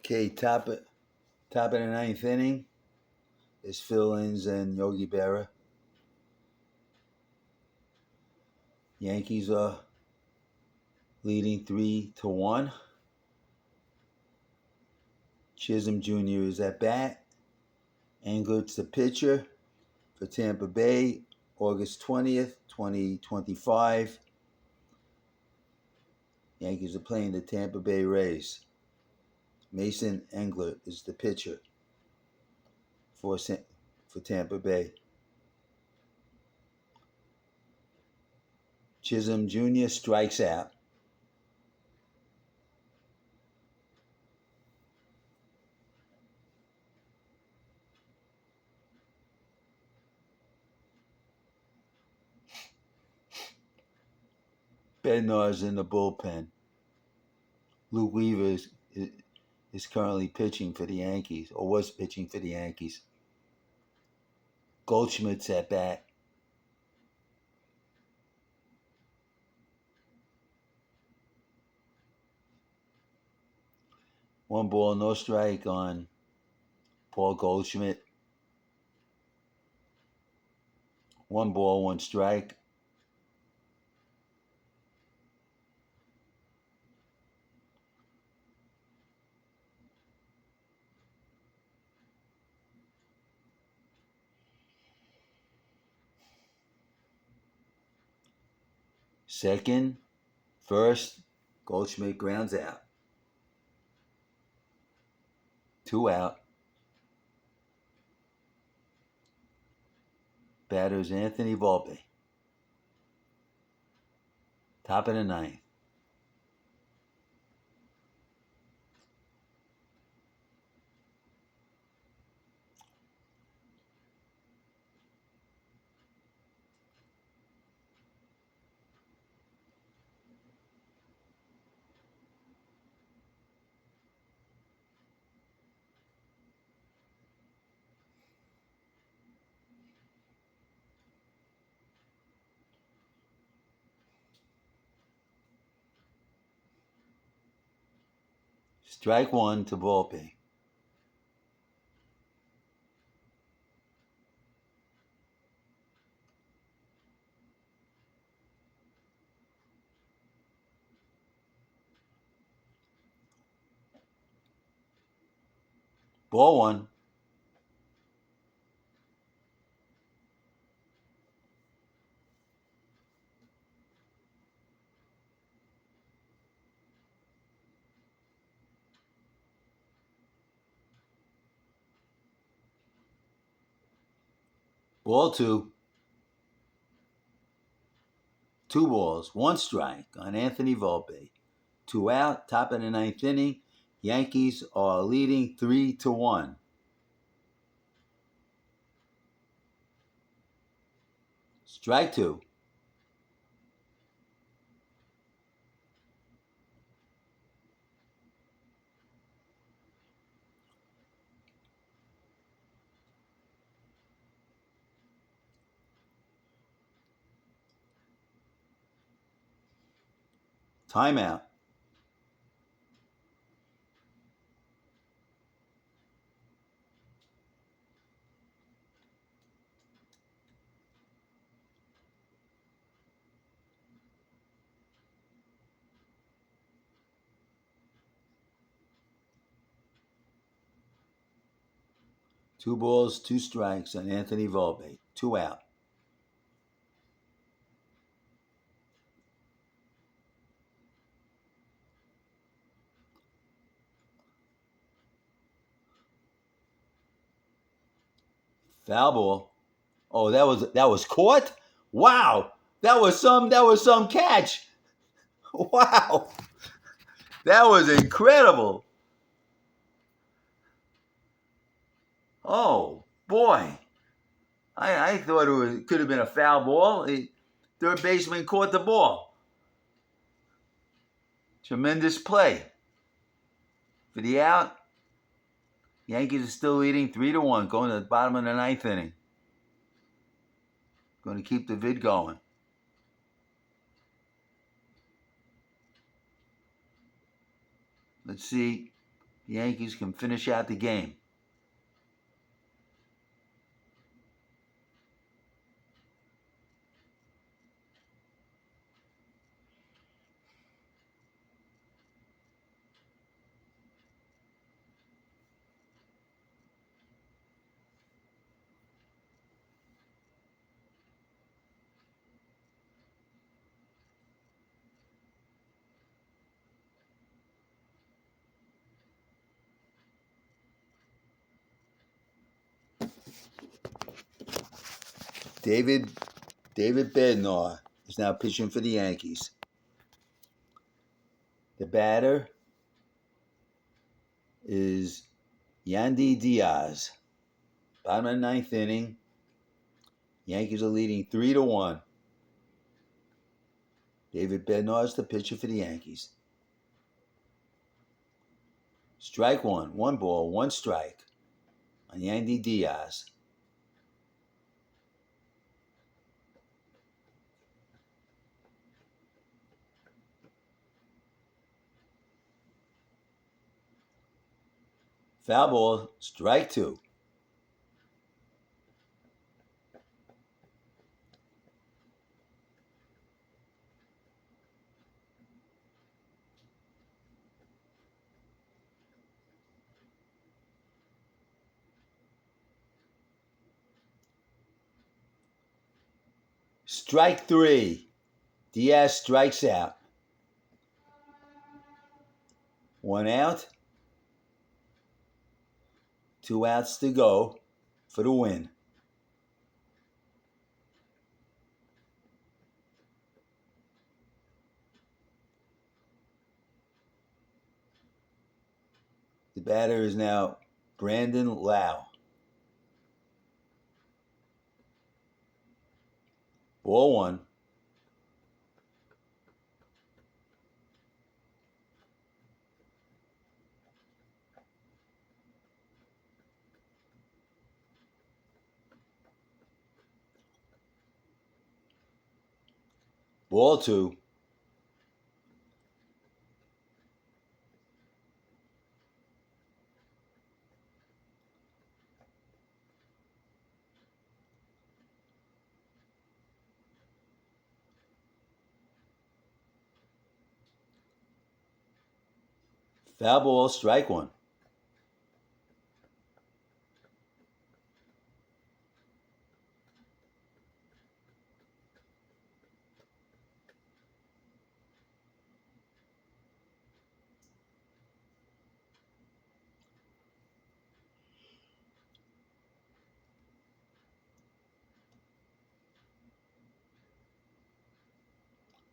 Okay, top of the ninth inning is fill-ins and Yogi Berra. Yankees are leading 3-1. Chisholm Jr. is at bat. Englert's the pitcher for Tampa Bay, August 20th, 2025. Yankees are playing the Tampa Bay Rays. Mason Englert is the pitcher for Tampa Bay. Chisholm Jr. strikes out. Bednar's in the bullpen. Luke Weaver is currently pitching for the Yankees, or was pitching for the Yankees. Goldschmidt's at bat. One ball, no strike on Paul Goldschmidt. One ball, one strike. Second, first, Goldschmidt grounds out. 2 out. Batter's Anthony Volpe. Top of the ninth. Strike one to Volpe. Ball one. Ball two. 2 balls, 1 strike on Anthony Volpe. 2 out, top of the ninth inning. Yankees are leading 3-1. Strike two. Timeout. Two balls, 2 strikes on Anthony Volpe. 2 out. Foul ball. Oh, that was caught? Wow. That was some catch. Wow. That was incredible. Oh, boy. I thought it could have been a foul ball. Third baseman caught the ball. Tremendous play. For the out, Yankees are still leading 3-1, going to the bottom of the ninth inning. Going to keep the vid going. Let's see. The Yankees can finish out the game. David Bednar is now pitching for the Yankees. The batter is Yandy Diaz. Bottom of the ninth inning. Yankees are leading 3-1. David Bednar is the pitcher for the Yankees. Strike one. 1 ball, 1 strike on Yandy Diaz. Foul ball. Strike 2. Strike 3. Diaz strikes out. 1 out. 2 outs to go for the win. The batter is now Brandon Lau. Ball 1. Ball 2. Foul ball. Strike 1.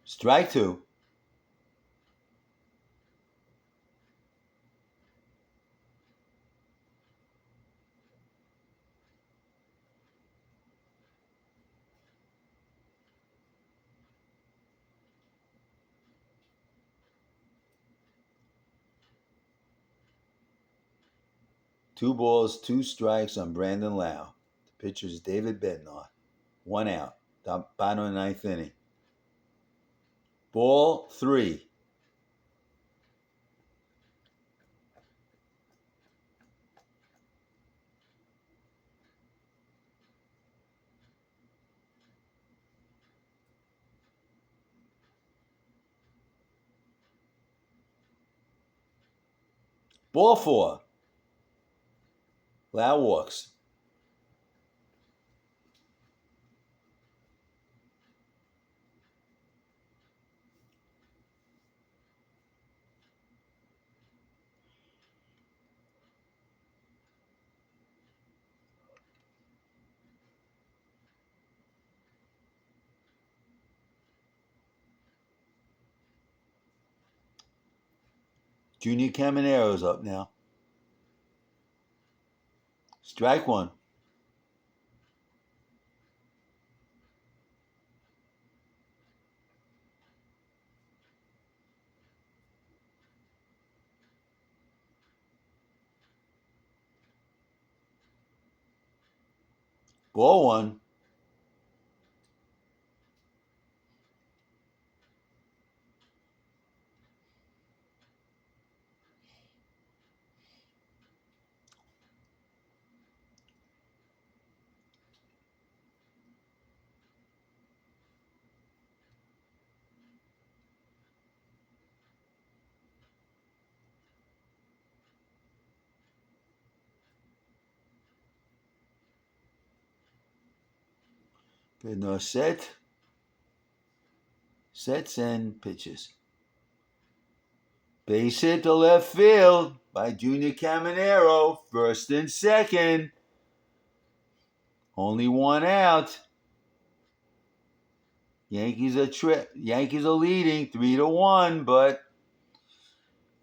Strike 2. Two balls, 2 strikes on Brandon Lau. The pitcher is David Bednar. 1 out. Bottom of the ninth inning. Ball 3. Ball 4. Lau walks. Junior Camanero's up now. Strike 1. Ball 1. Bednar sets and pitches. Base hit to left field by Junior Caminero. First and second. Only one out. Yankees are leading 3-1, but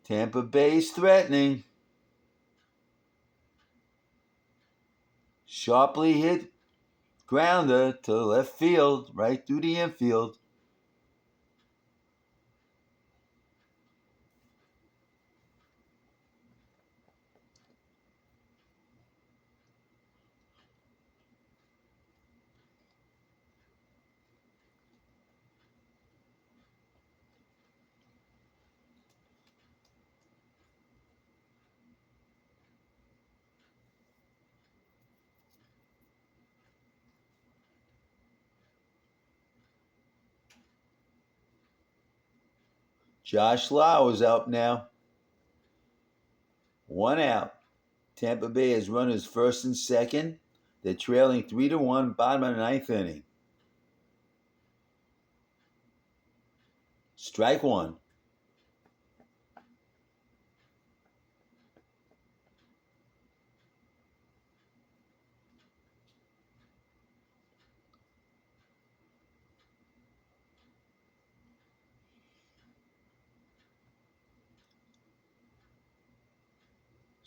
Tampa Bay's threatening. Sharply hit grounder to left field, right through the infield. Josh Lau is out now. One out. Tampa Bay has runners first and second. They're trailing 3-1, bottom of the ninth inning. Strike one.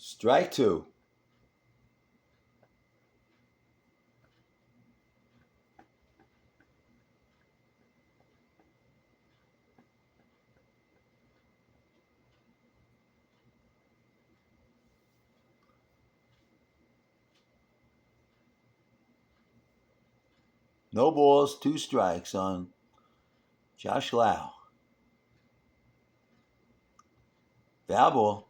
Strike two. No balls, 2 strikes on Josh Lau. Foul ball.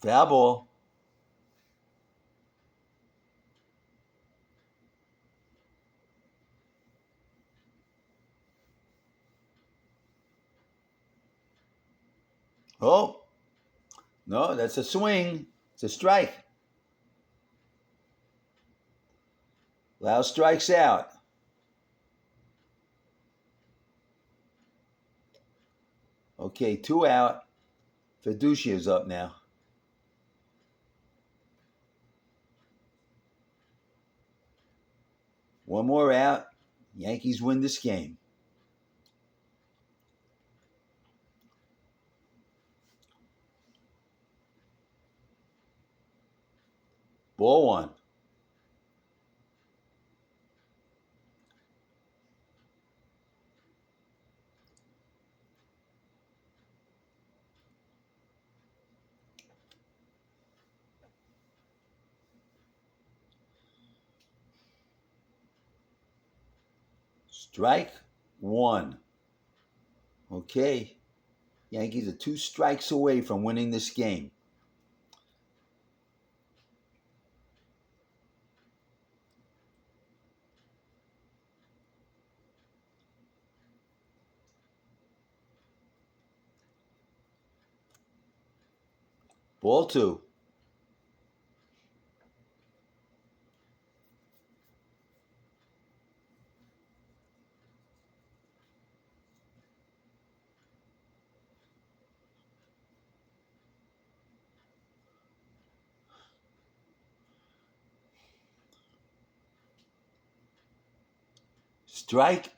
Foul ball. Oh, no, that's a swing. It's a strike. Lau strikes out. Okay, 2 out. Fiducia's up now. One more out. Yankees win this game. Ball one. Strike one. Okay. Yankees are 2 strikes away from winning this game. Ball two. Strike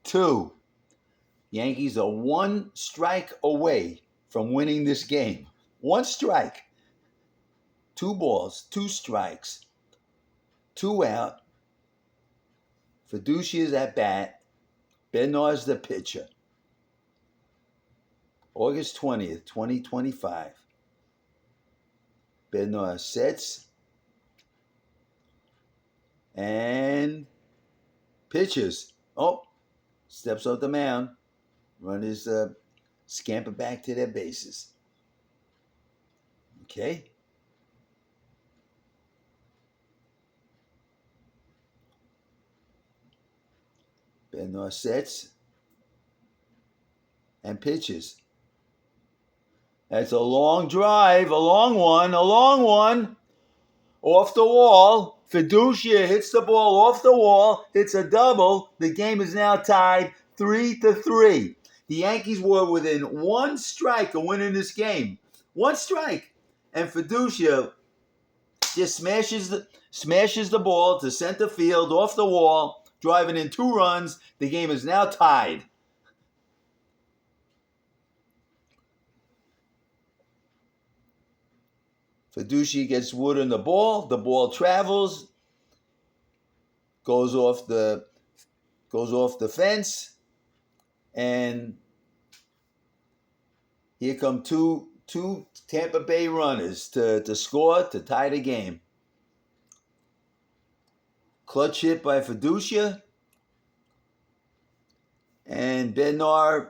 two. Yankees are 1 strike away from winning this game. 1 strike. 2 balls, 2 strikes. 2 out. Fiducia's at bat. Bednar's the pitcher. August 20th, 2025. Bednar sets and pitches. Oh, steps off the mound. Runners scamper back to their bases. Okay. Bednar sets and pitches. That's a long drive, a long one. Off the wall. Fiducia hits the ball off the wall. It's a double. The game is now tied 3-3. The Yankees were within one strike of winning this game. One strike. And Fiducia just smashes the ball to center field off the wall, driving in 2 runs. The game is now tied. Fiducia gets wood on the ball. The ball travels, goes off the fence, and here come two Tampa Bay runners to score to tie the game. Clutch hit by Fiducia, and Bednar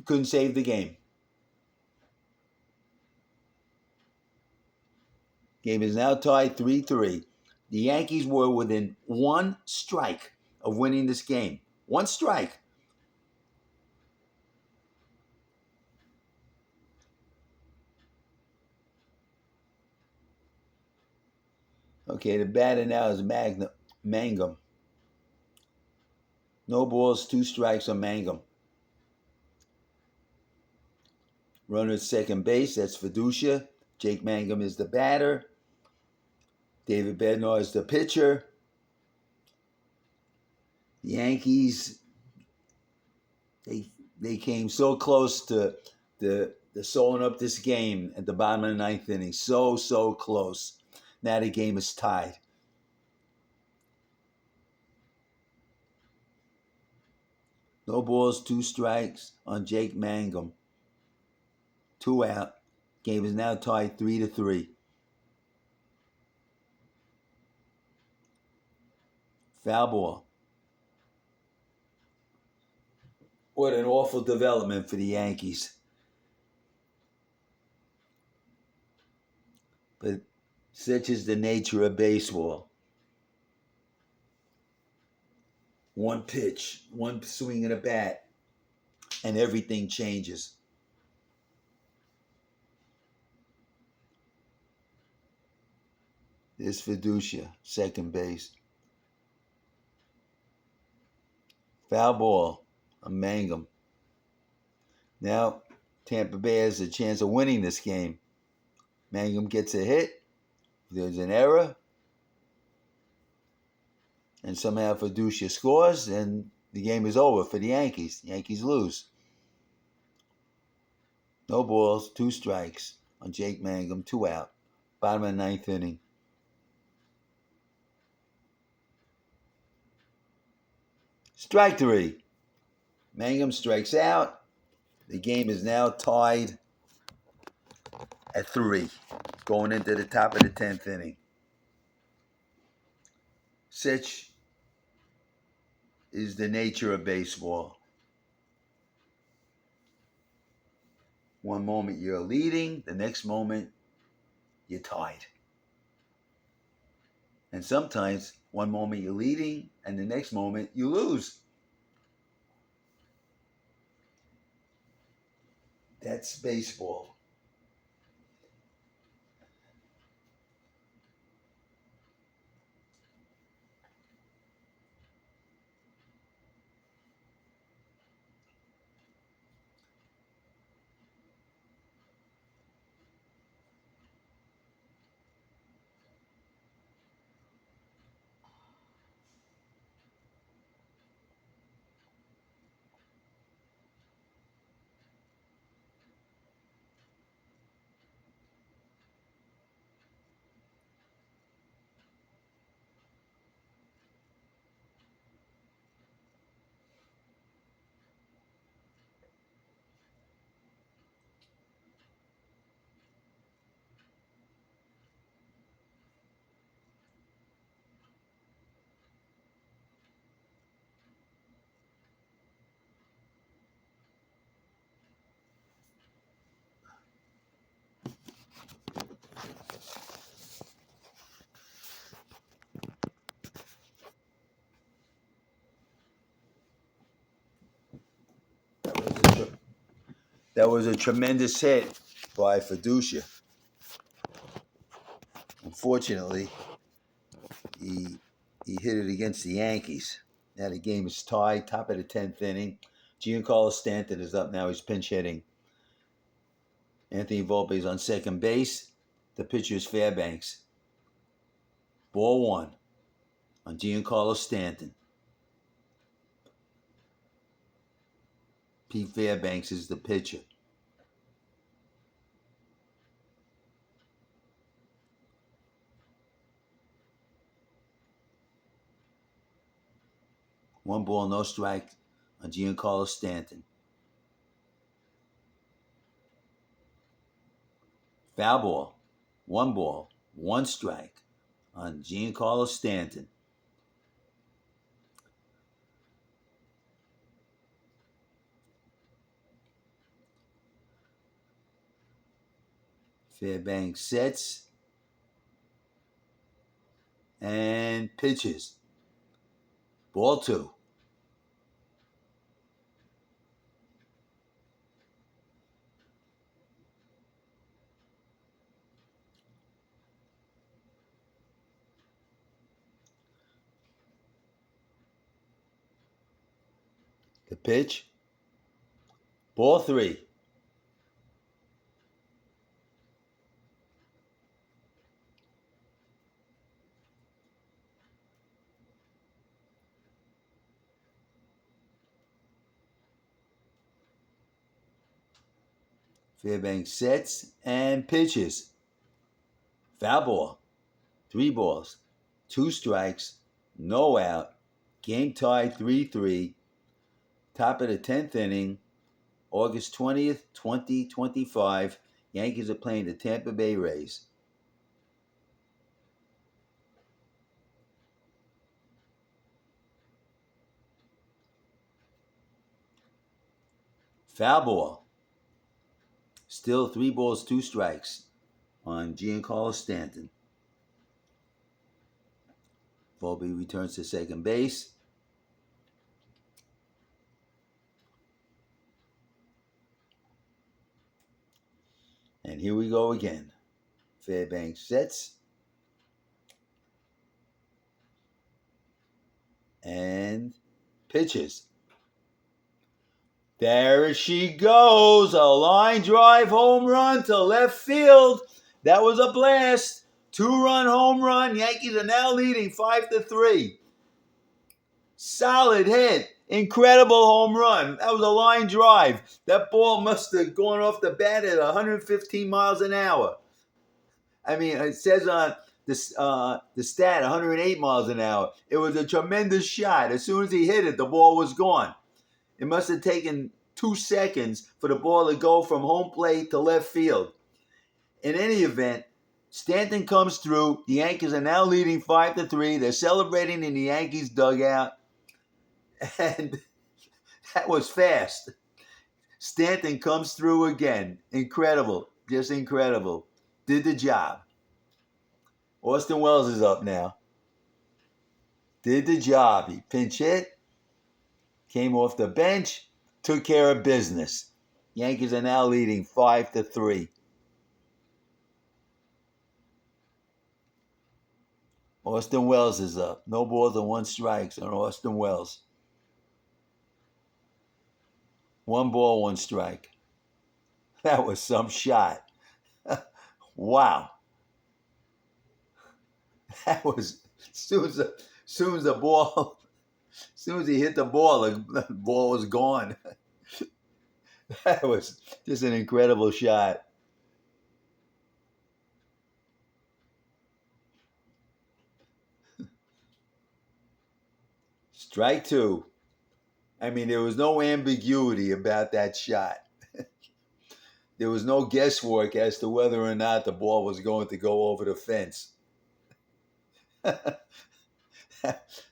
couldn't save the game. Game is now tied 3-3. The Yankees were within one strike of winning this game. One strike. Okay, the batter now is Mangum. No balls, 2 strikes on Mangum. Runner at second base, that's Fiducia. Jake Mangum is the batter. David Bednar is the pitcher. The Yankees, they came so close to sewing up this game at the bottom of the 9th inning. So close. Now the game is tied. No balls, 2 strikes on Jake Mangum. 2 out. Game is now tied 3-3. Foul ball. What an awful development for the Yankees. But such is the nature of baseball. One pitch, one swing of the bat, and everything changes. There's Fiducia, second base. Foul ball on Mangum. Now Tampa Bay has a chance of winning this game. Mangum gets a hit. There's an error. And somehow Fiducia scores, and the game is over for the Yankees. The Yankees lose. No balls, 2 strikes on Jake Mangum, 2 out. Bottom of the 9th inning. Strike 3. Mangum strikes out. The game is now tied at 3, going into the top of the 10th inning. Such is the nature of baseball. One moment you're leading, the next moment you're tied. And sometimes one moment you're leading, and the next moment you lose. That's baseball. That was a tremendous hit by Fiducia. Unfortunately, he hit it against the Yankees. Now the game is tied, top of the 10th inning. Giancarlo Stanton is up now. He's pinch hitting. Anthony Volpe is on second base. The pitcher is Fairbanks. Ball one on Giancarlo Stanton. Pete Fairbanks is the pitcher. One ball, no strike on Giancarlo Stanton. Foul ball. One ball, one strike on Giancarlo Stanton. Fairbanks sets and pitches. Ball two. The pitch. Ball three. Fairbanks sets and pitches. Foul ball. 3 balls, 2 strikes, no out. Game tied 3-3. Top of the 10th inning. August 20th, 2025. Yankees are playing the Tampa Bay Rays. Foul ball. Still 3 balls, 2 strikes on Giancarlo Stanton. Volpe returns to second base. And here we go again. Fairbanks sets and pitches. There she goes. A line drive home run to left field. That was a blast. 2-run home run. Yankees are now leading 5-3. Solid hit. Incredible home run. That was a line drive. That ball must have gone off the bat at 115 miles an hour. I mean, it says on the stat 108 miles an hour. It was a tremendous shot. As soon as he hit it, the ball was gone. It must have taken 2 seconds for the ball to go from home plate to left field. In any event, Stanton comes through. The Yankees are now leading 5-3. They're celebrating in the Yankees dugout. And that was fast. Stanton comes through again. Incredible. Just incredible. Did the job. Austin Wells is up now. Did the job. He pinch hit. Came off the bench. Took care of business. Yankees are now leading 5-3. Austin Wells is up. No balls and 1 strike on Austin Wells. 1 ball, 1 strike. That was some shot. Wow. That was as soon as he hit the ball was gone. That was just an incredible shot. Strike 2. I mean, there was no ambiguity about that shot. There was no guesswork as to whether or not the ball was going to go over the fence. That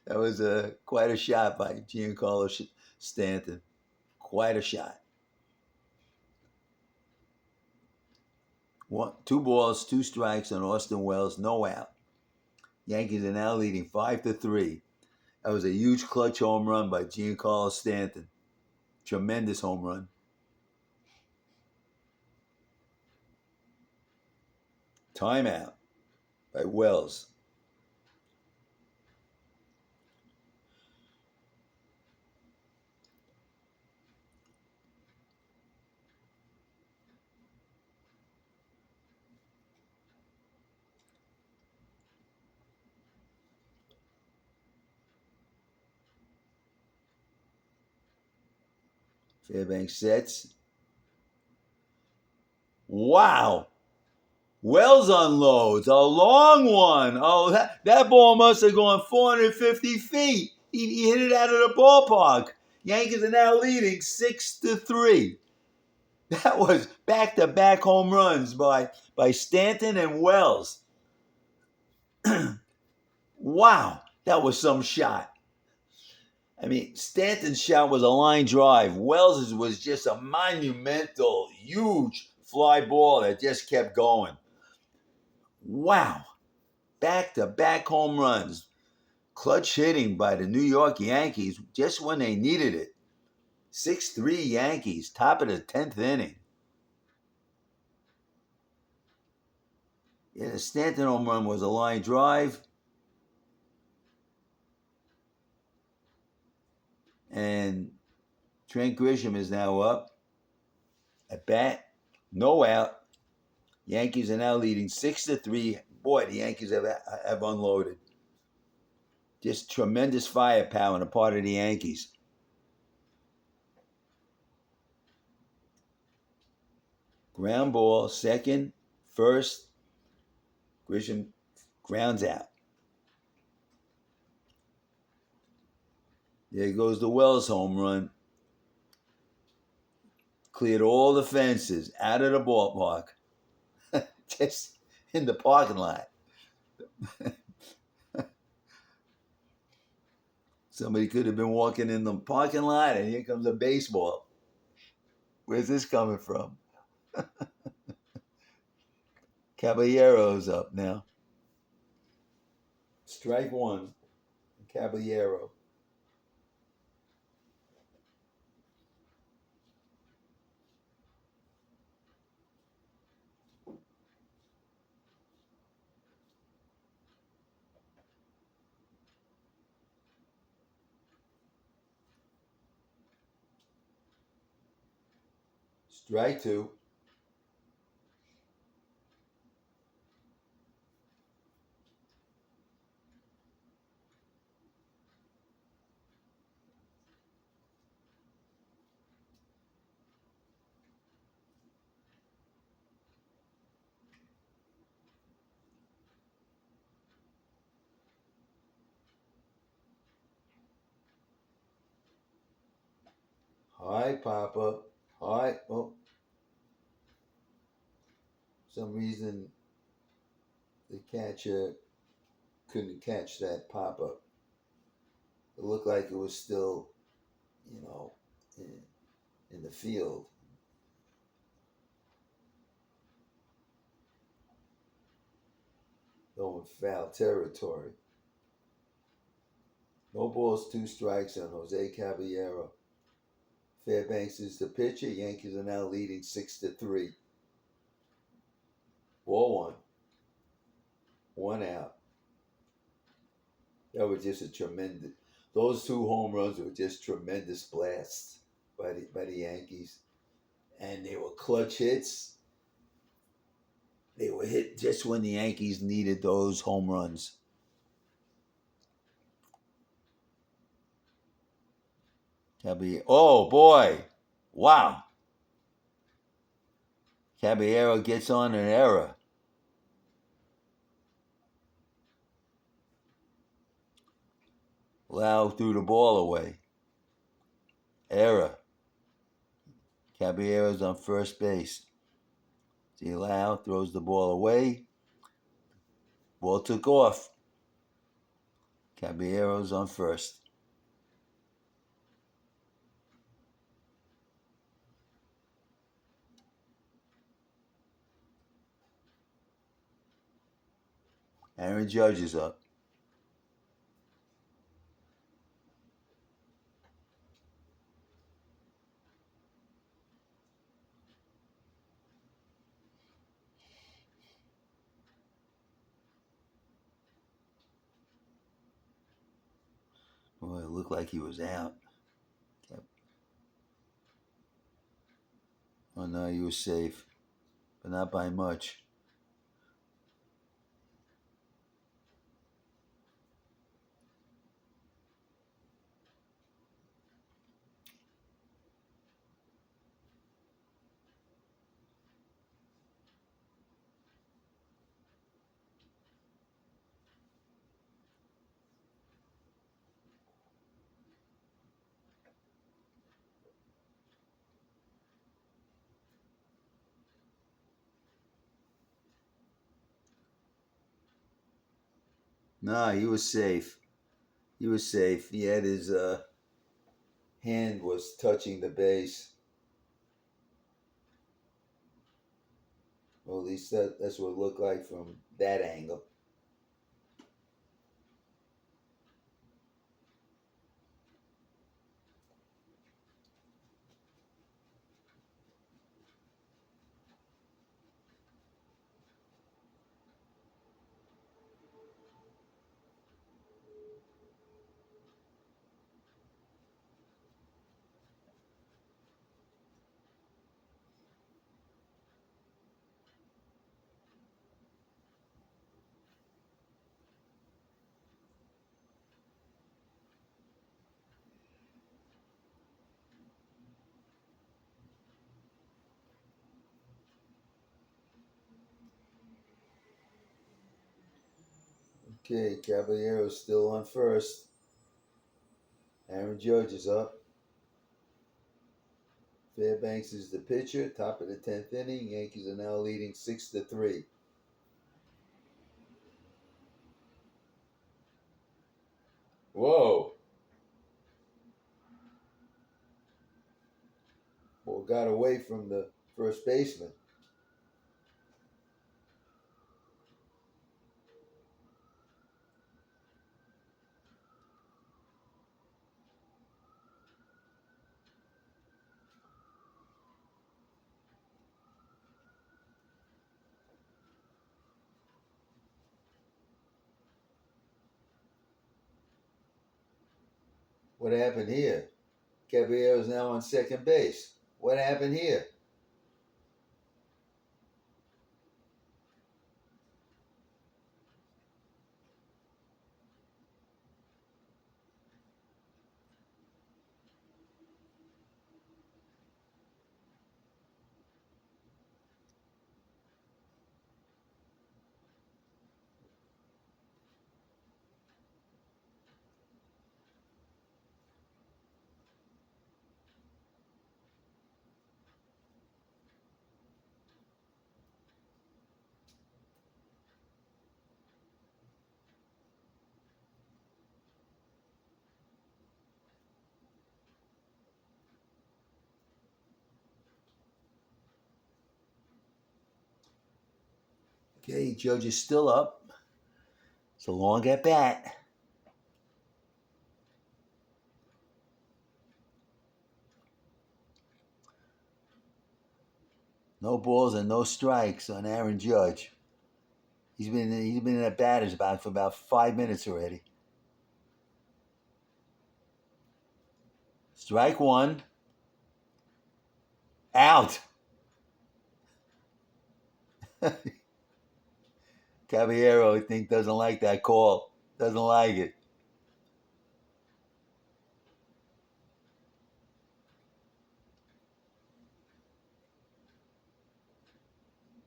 was quite a shot by Giancarlo Stanton. Quite a shot. 2 balls, 2 strikes on Austin Wells, no out. Yankees are now leading 5-3. That was a huge clutch home run by Giancarlo Stanton. Tremendous home run. Timeout by Wells. Fairbanks sets. Wow. Wells unloads. A long one. Oh, that ball must have gone 450 feet. He hit it out of the ballpark. Yankees are now leading 6-3. That was back-to-back home runs by Stanton and Wells. Wow, that was some shot. I mean, Stanton's shot was a line drive. Wells's was just a monumental, huge fly ball that just kept going. Wow, back-to-back home runs. Clutch hitting by the New York Yankees just when they needed it. 6-3 Yankees, top of the 10th inning. Yeah, the Stanton home run was a line drive. And Trent Grisham is now up at bat. No out. Yankees are now leading 6-3. Boy, the Yankees have unloaded. Just tremendous firepower on the part of the Yankees. Ground ball, second, first. Grisham grounds out. There goes the Wells home run. Cleared all the fences out of the ballpark. Just in the parking lot. Somebody could have been walking in the parking lot, and here comes a baseball. Where's this coming from? Caballero's up now. Strike one. Caballero. Strike two. Hi, Papa. Hi. Oh, some reason the catcher couldn't catch that pop up. It looked like it was still, you know, in the field. Going foul territory. No balls, two strikes on Jose Caballero. Fairbanks is the pitcher. Yankees are now leading 6-3. Ball one. One out. That was just a tremendous. Those two home runs were just tremendous blasts by the Yankees, and they were clutch hits. They were hit just when the Yankees needed those home runs. Caballero. Oh boy! Wow. Caballero gets on an error. Lau threw the ball away. Error. Caballero's on first base. See, Lau throws the ball away. Ball took off. Caballero's on first. Aaron Judge is up. Oh, it looked like he was out. Oh no, he was safe, but not by much. No, he was safe. He was safe. He had his hand was touching the base. Well, at least that's what it looked like from that angle. Okay, Caballero's still on first. Aaron Judge is up. Fairbanks is the pitcher. Top of the 10th inning. Yankees are now leading 6-3. Whoa! Ball got away from the first baseman. What happened here? Caballero's now on second base. What happened here? Okay, Judge is still up. It's a long at bat. No balls and no strikes on Aaron Judge. He's been in a batter's box for about 5 minutes already. Strike one. Out. Caballero, I think, doesn't like that call. Doesn't like it.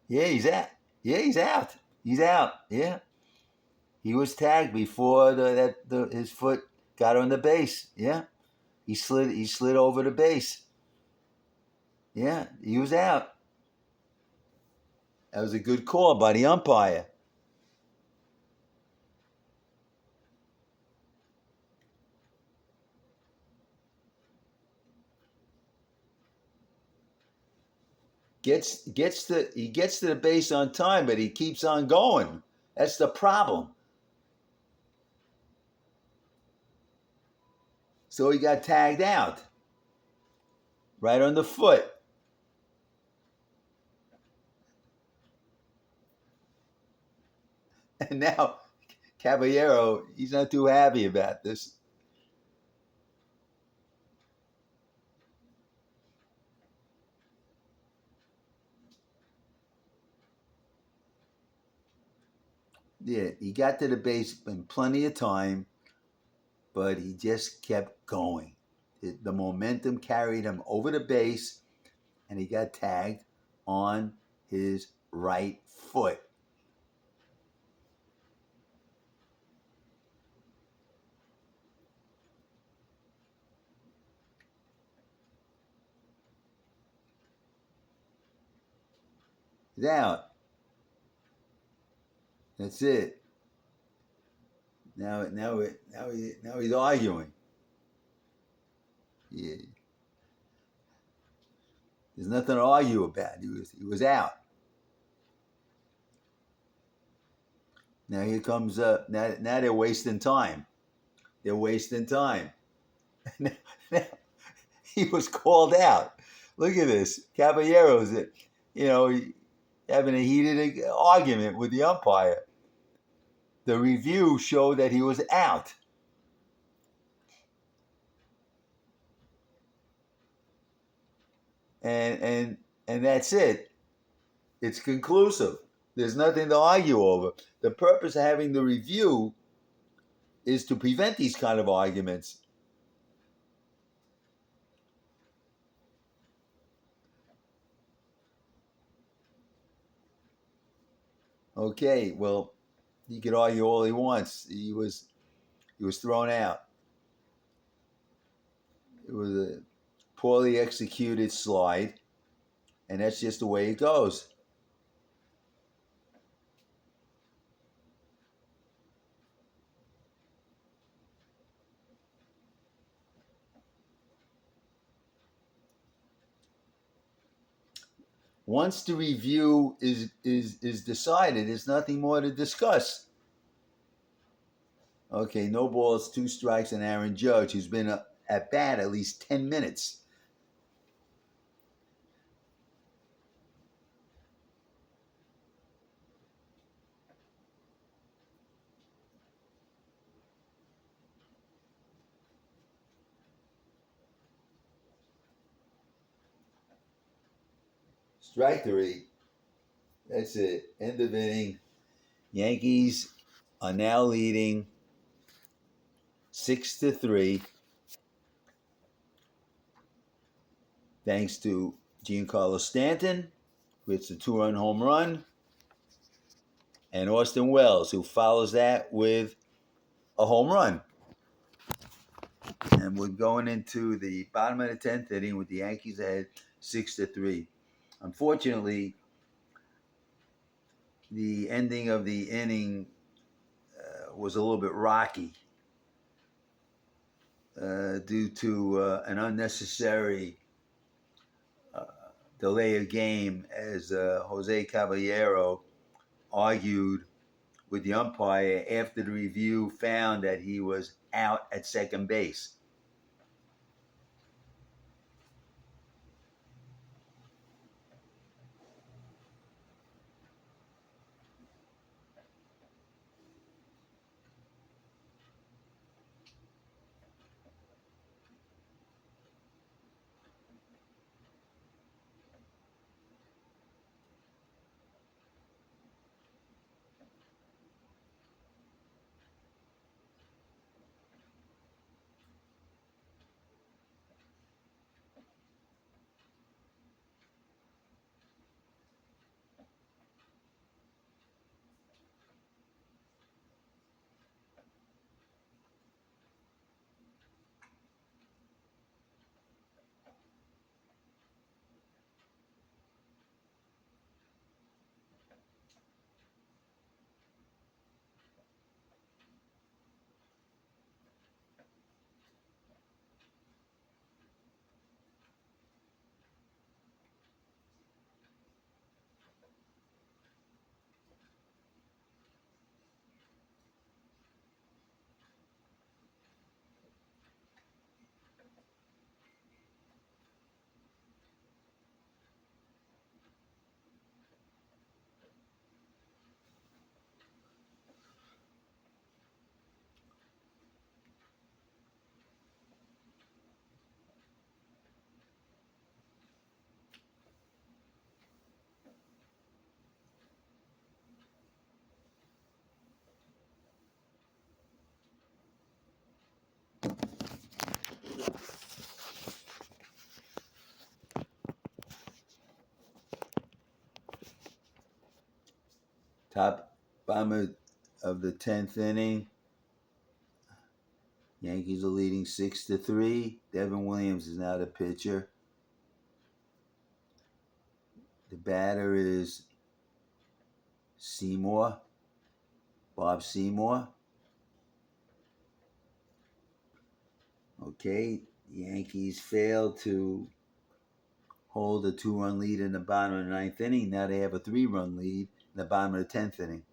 Yeah, he's out. Yeah, he's out. He's out. Yeah, he was tagged before his foot got on the base. Yeah, he slid. He slid over the base. Yeah, he was out. That was a good call by the umpire. He gets to the base on time, but he keeps on going. That's the problem. So he got tagged out right on the foot. And now Caballero, he's not too happy about this. Yeah, he got to the base in plenty of time, but he just kept going. The momentum carried him over the base, and he got tagged on his right foot. He's out. That's it. Now he's arguing. Yeah, there's nothing to argue about. He was out. Now here comes now they're wasting time. They're wasting time. Now, he was called out. Look at this. Caballeros, you know, having a heated argument with the umpire. The review showed that he was out. And that's it. It's conclusive. There's nothing to argue over. The purpose of having the review is to prevent these kind of arguments. Okay, well, he could argue all he wants. He was thrown out. It was a poorly executed slide, and that's just the way it goes. Once the review is decided, there's nothing more to discuss. Okay, no balls, two strikes, and Aaron Judge, who's been at bat at least 10 minutes. Strike three. That's it. End of inning. Yankees are now leading 6-3, thanks to Giancarlo Stanton, who hits a 2-run home run, and Austin Wells, who follows that with a home run. And we're going into the bottom of the 10th inning with the Yankees ahead 6-3. Unfortunately, the ending of the inning was a little bit rocky due to an unnecessary uh, delay of game as Jose Caballero argued with the umpire after the review found that he was out at second base. Top bottom of the 10th inning. Yankees are leading 6-3. Devin Williams is now the pitcher. The batter is Bob Seymour. Okay, the Yankees failed to hold a 2-run lead in the bottom of the 9th inning. Now they have a 3-run lead in the bottom of the 10th inning.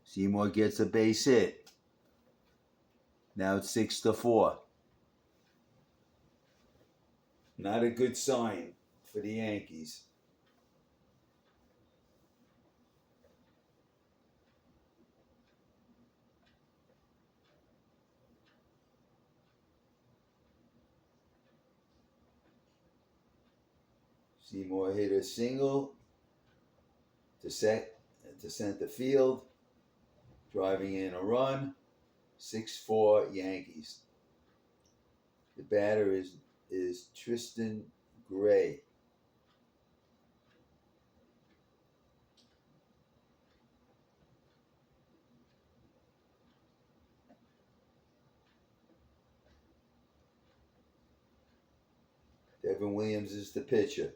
Seymour gets a base hit. Now it's 6-4. Not a good sign for the Yankees. Seymour hit a single to center field, driving in a run. 6-4 Yankees. The batter is Tristan Gray. Devin Williams is the pitcher.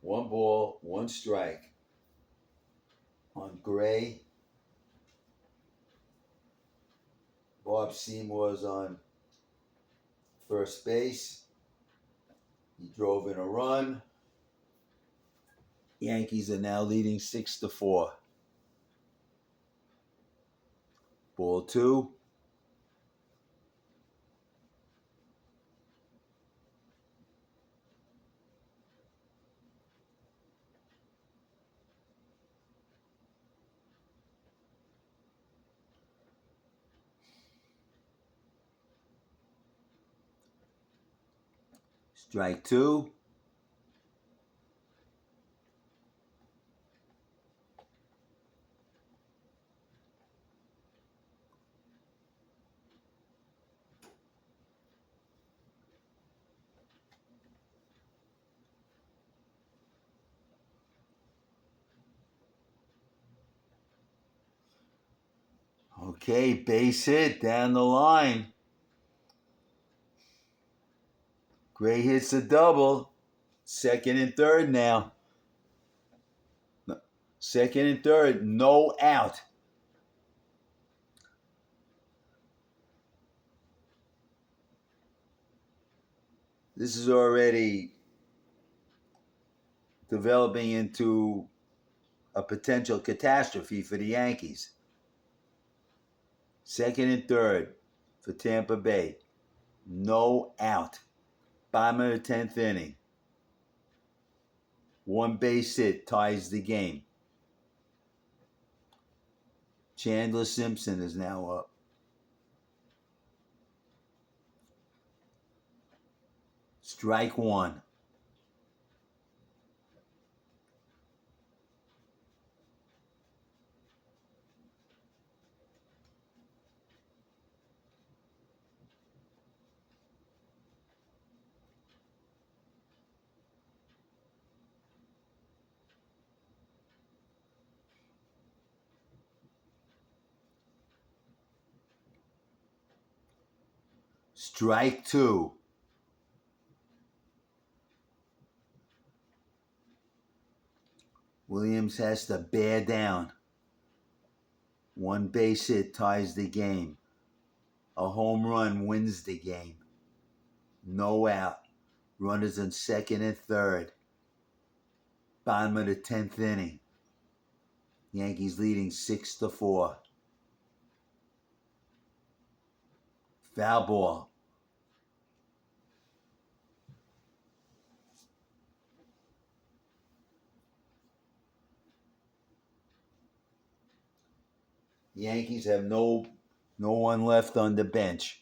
1 ball, 1 strike on Gray. Bob Seymour's on first base. He drove in a run. Yankees are now leading 6-4. Ball 2. Strike 2. Okay, base hit down the line. Gray hits a double. Second and third now. Second and third, no out. This is already developing into a potential catastrophe for the Yankees. Second and third for Tampa Bay. No out. Bottom of the 10th inning. 1 base hit ties the game. Chandler Simpson is now up. Strike 1. Strike 2. Williams has to bear down. 1 base hit ties the game. A home run wins the game. No out. Runners in second and third. Bottom of the 10th inning. Yankees leading 6-4. Foul ball. Yankees have no one left on the bench.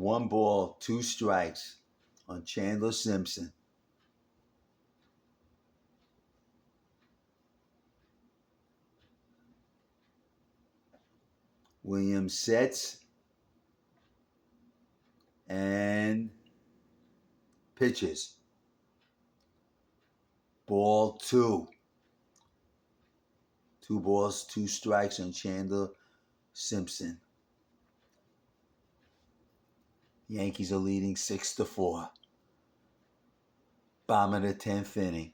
1 ball, 2 strikes on Chandler Simpson. Williams sets and pitches. Ball 2. 2 balls, 2 strikes on Chandler Simpson. Yankees are leading 6-4. Bottom of the 10th inning.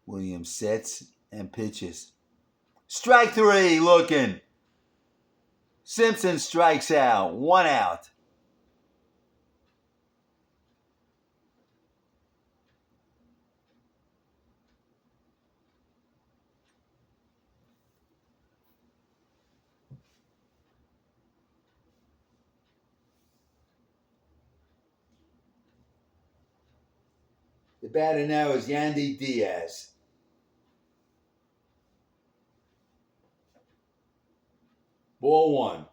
Williams sets and pitches. Strike 3 looking. Simpson strikes out. 1 out. The batter now is Yandy Diaz. Ball 1.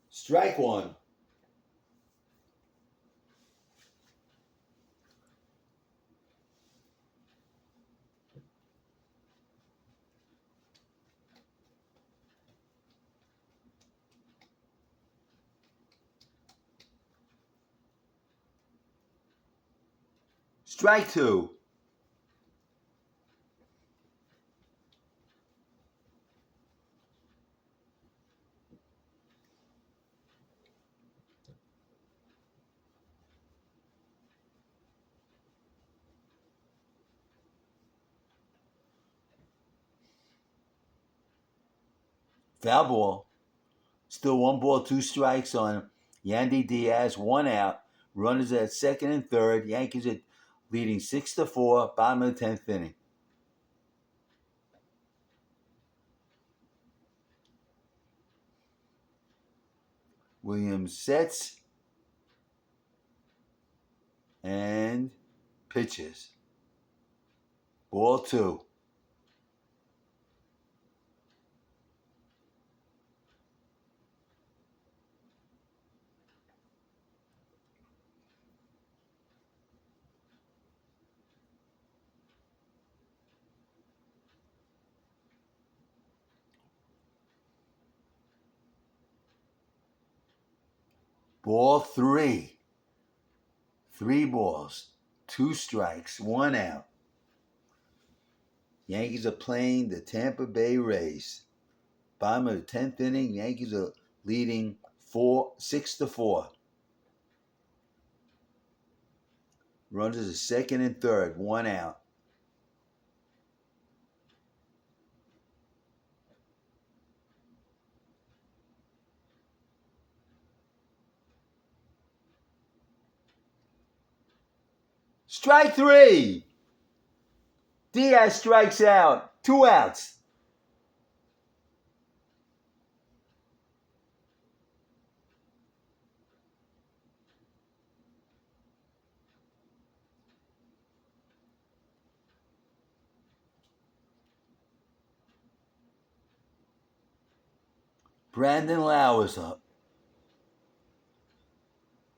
Strike 1. Strike 2. Foul ball. Still 1 ball, 2 strikes on Yandy Diaz. 1 out. Runners at second and third. Yankees are leading 6-4. Bottom of the 10th inning. Williams sets and pitches. Ball 2. Ball 3. 3 balls, 2 strikes, 1 out. Yankees are playing the Tampa Bay Rays. Bottom of the 10th inning, Yankees are leading 6-4. Runners at second and third, 1 out. Strike 3. Diaz strikes out. 2 outs. Brandon Lau is up.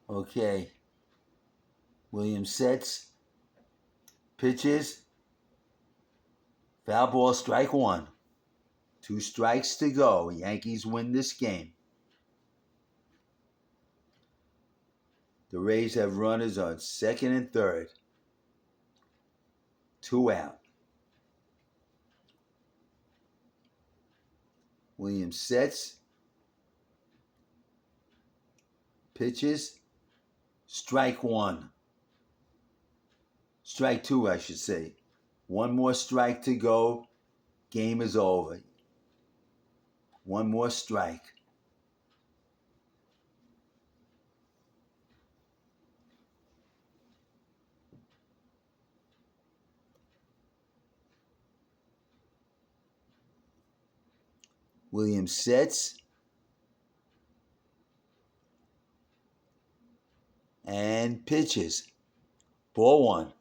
Okay. Williams sets, pitches. Foul ball, strike 1. 2 strikes to go. Yankees win this game. The Rays have runners on second and third. 2 out. Williams sets, pitches. Strike 1. Strike 2, I should say. 1 more strike to go. Game is over. 1 more strike. Williams sets and pitches. Ball one.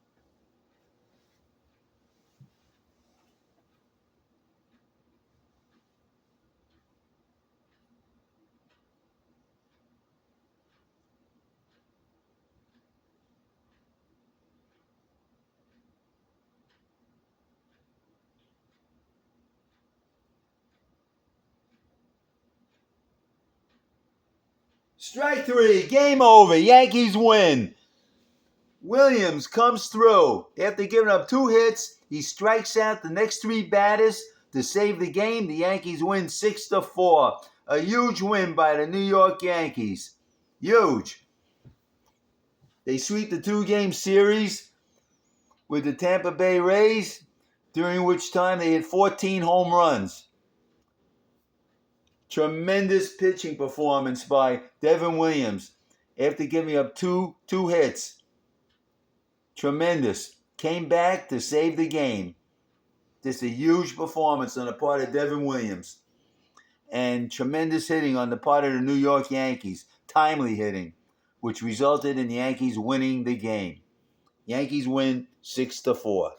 Strike three. Game over. Yankees win. Williams comes through. After giving up 2 hits, he strikes out the next 3 batters to save the game. The Yankees win 6-4. A huge win by the New York Yankees. Huge. They sweep the 2-game series with the Tampa Bay Rays, during which time they hit 14 home runs. Tremendous pitching performance by Devin Williams after giving up two hits. Tremendous. Came back to save the game. Just a huge performance on the part of Devin Williams. And tremendous hitting on the part of the New York Yankees. Timely hitting, which resulted in the Yankees winning the game. Yankees win 6-4.